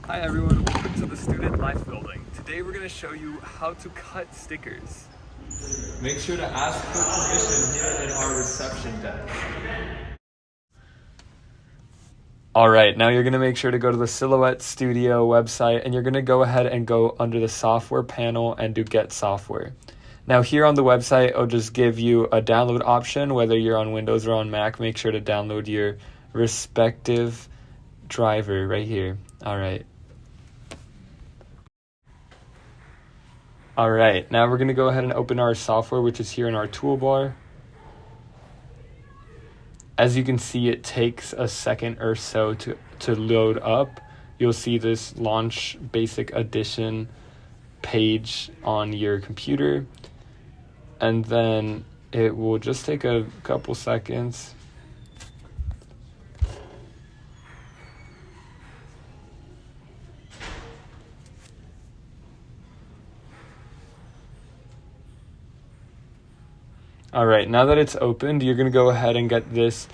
Hi everyone, welcome to the Student Life Building. Today we're going to show you how to cut stickers. Make sure to ask for permission here in our reception desk. Alright, now you're going to make sure to go to the Silhouette Studio website and you're going to go ahead and go under the software panel and do Get Software. Now here on the website, it'll just give you a download option, whether you're on Windows or on Mac. Make sure to download your respective driver right here. Alright, now we're going to go ahead and open our software, which is here in our toolbar. As you can see, it takes a second or so to load up. You'll see this Launch Basic Edition page on your computer, and then it will just take a couple seconds. All right, now that it's opened, you're gonna go ahead and get this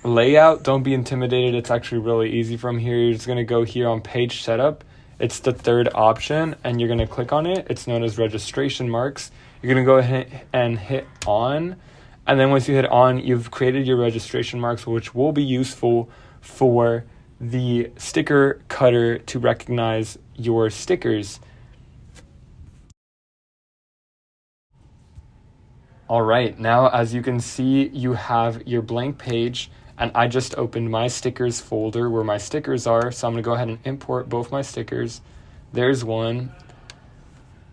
layout. Don't be intimidated, it's actually really easy from here. You're just gonna go here on page setup. It's the third option and you're gonna click on it. It's known as registration marks. You're gonna go ahead and hit on. And then once you hit on, you've created your registration marks, which will be useful for the sticker cutter to recognize your stickers. All right, now as you can see, you have your blank page, and I just opened my stickers folder where my stickers are. So I'm gonna go ahead and import both my stickers. There's one,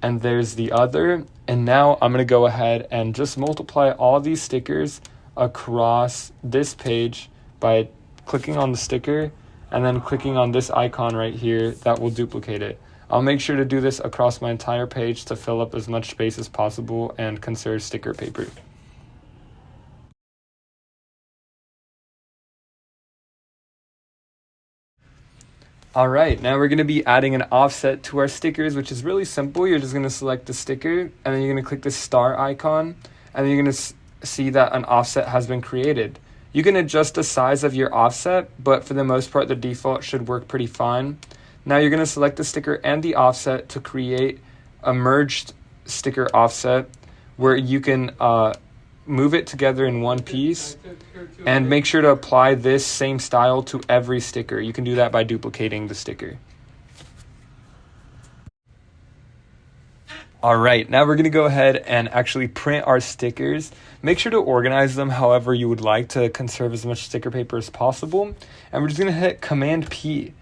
and there's the other. And now I'm gonna go ahead and just multiply all these stickers across this page by clicking on the sticker and then clicking on this icon right here that will duplicate it. I'll make sure to do this across my entire page to fill up as much space as possible and conserve sticker paper. All right, now we're going to be adding an offset to our stickers, which is really simple. You're just going to select the sticker, and then you're going to click the star icon, and then you're going to see that an offset has been created. You can adjust the size of your offset, but for the most part, the default should work pretty fine. Now you're going to select the sticker and the offset to create a merged sticker offset where you can move it together in one piece, and make sure to apply this same style to every sticker. You can do that by duplicating the sticker. All right, now we're going to go ahead and actually print our stickers. Make sure to organize them however you would like to conserve as much sticker paper as possible. And we're just going to hit Command P.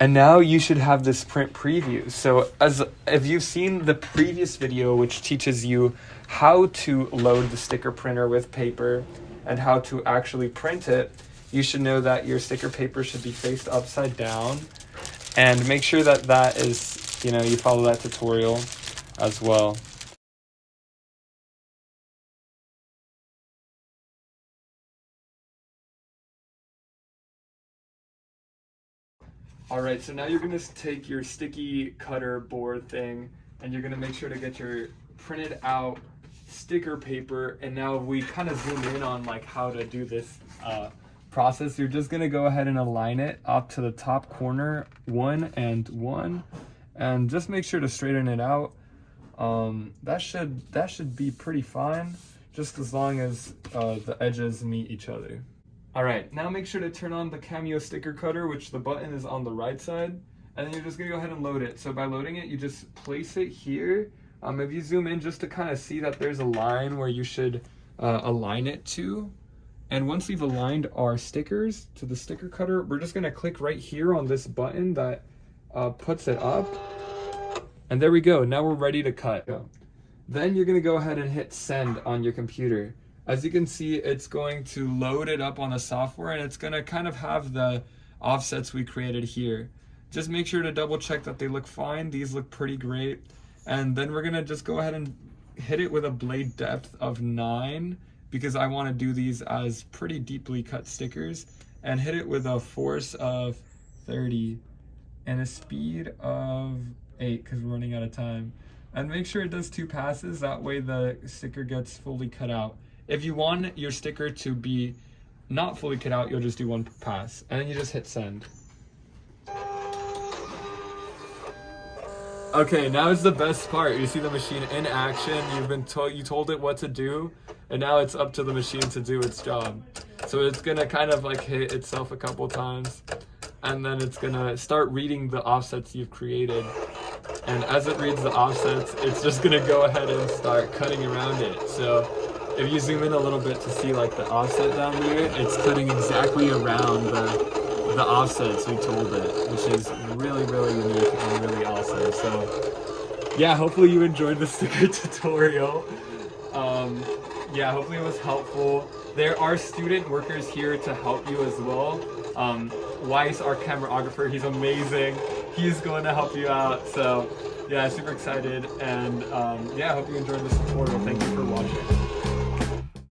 And now you should have this print preview. So if you've seen the previous video, which teaches you how to load the sticker printer with paper and how to actually print it, you should know that your sticker paper should be faced upside down. And make sure that that is, you follow that tutorial as well. All right, so now you're gonna take your sticky cutter board thing and you're gonna make sure to get your printed out sticker paper. And now we kind of zoom in on like how to do this process. You're just gonna go ahead and align it up to the top corner, 1 and 1, and just make sure to straighten it out. That should be pretty fine, just as long as the edges meet each other. All right, now make sure to turn on the Cameo sticker cutter, which the button is on the right side, and then you're just gonna go ahead and load it. So by loading it, you just place it here. If you zoom in just to kind of see that there's a line where you should align it to. And once we've aligned our stickers to the sticker cutter, we're just gonna click right here on this button that puts it up. And there we go, now we're ready to cut. Then you're gonna go ahead and hit send on your computer. As you can see, it's going to load it up on the software and it's gonna kind of have the offsets we created here. Just make sure to double check that they look fine. These look pretty great. And then we're gonna just go ahead and hit it with a blade depth of 9 because I wanna do these as pretty deeply cut stickers, and hit it with a force of 30 and a speed of 8 because we're running out of time. And make sure it does 2 passes, that way the sticker gets fully cut out. If you want your sticker to be not fully kit out, you'll just do one pass, and then you just hit send. Okay, now is the best part. You see the machine in action. You told it what to do, and now it's up to the machine to do its job. So it's gonna kind of like hit itself a couple times, and then it's gonna start reading the offsets you've created. And as it reads the offsets, it's just gonna go ahead and start cutting around it. So if you zoom in a little bit to see like the offset down there, it's cutting exactly around the offsets we told it, which is really, really unique and really awesome. So yeah, hopefully you enjoyed the sticker tutorial. Yeah, hopefully it was helpful. There are student workers here to help you as well. Weiss, our camerographer, he's amazing. He's going to help you out. So yeah, super excited. And yeah, I hope you enjoyed this tutorial. Thank you for watching.